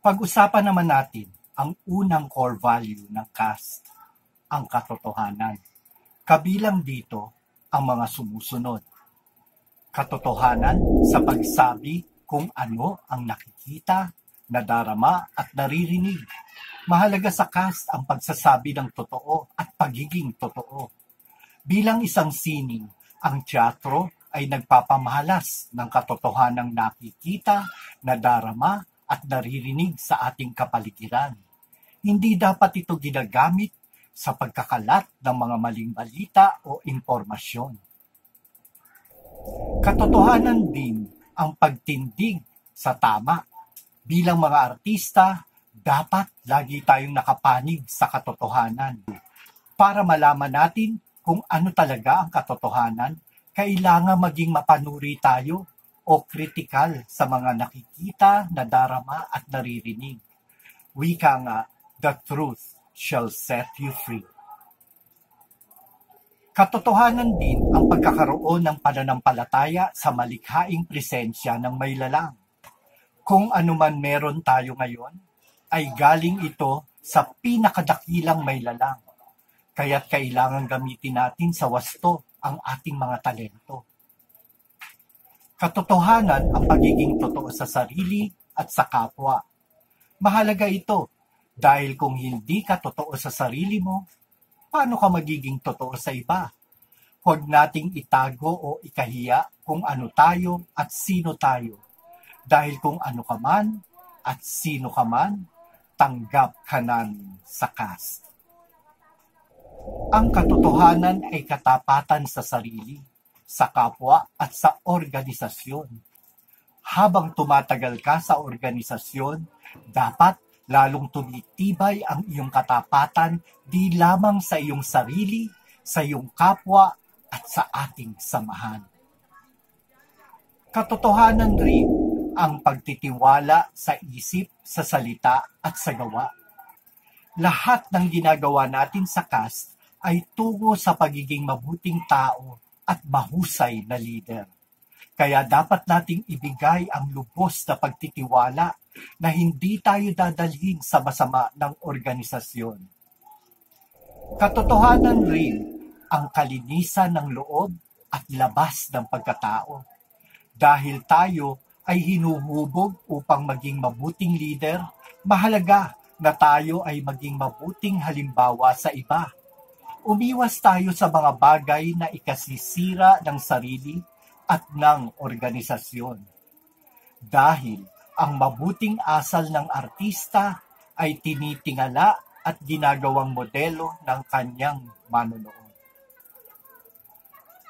Pag-usapan naman natin ang unang core value ng cast, ang katotohanan. Kabilang dito ang mga sumusunod. Katotohanan sa pagsabi kung ano ang nakikita, nadarama at naririnig. Mahalaga sa cast ang pagsasabi ng totoo at pagiging totoo. Bilang isang sining, ang teatro ay nagpapamahalas ng katotohanang nakikita, nadarama at naririnig sa ating kapaligiran. Hindi dapat ito ginagamit sa pagkakalat ng mga maling balita o impormasyon. Katotohanan din ang pagtindig sa tama. Bilang mga artista, dapat lagi tayong nakapanig sa katotohanan. Para malaman natin kung ano talaga ang katotohanan, kailangan maging mapanuri tayo o kritikal sa mga nakikita, nadarama at naririnig. Wika nga, the truth shall set you free. Katotohanan din ang pagkakaroon ng pananampalataya sa malikhaing presensya ng may lalang. Kung anuman meron tayo ngayon, ay galing ito sa pinakadakilang may lalang. Kaya't kailangan gamitin natin sa wasto ang ating mga talento. Katotohanan ang pagiging totoo sa sarili at sa kapwa. Mahalaga ito dahil kung hindi ka totoo sa sarili mo, paano ka magiging totoo sa iba? Huwag nating itago o ikahiya kung ano tayo at sino tayo. Dahil kung ano ka man at sino ka man, tanggap ka namin sa cast. Ang katotohanan ay katapatan sa sarili, sa kapwa at sa organisasyon. Habang tumatagal ka sa organisasyon, dapat lalong tumitibay ang iyong katapatan di lamang sa iyong sarili, sa iyong kapwa at sa ating samahan. Katotohanan rin ang pagtitiwala sa isip, sa salita at sa gawa. Lahat ng ginagawa natin sa cast ay tungo sa pagiging mabuting tao at mahusay na leader. Kaya dapat nating ibigay ang lubos na pagtitiwala na hindi tayo dadalhin sa masama ng organisasyon. Katotohanan rin ang kalinisan ng loob at labas ng pagkatao. Dahil tayo ay hinuhubog upang maging mabuting leader, mahalaga na tayo ay maging mabuting halimbawa sa iba. Umiwas tayo sa mga bagay na ikasisira ng sarili at ng organisasyon. Dahil ang mabuting asal ng artista ay tinitingala at ginagawang modelo ng kanyang manunood.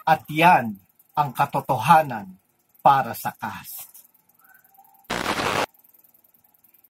At yan ang katotohanan para sa cast.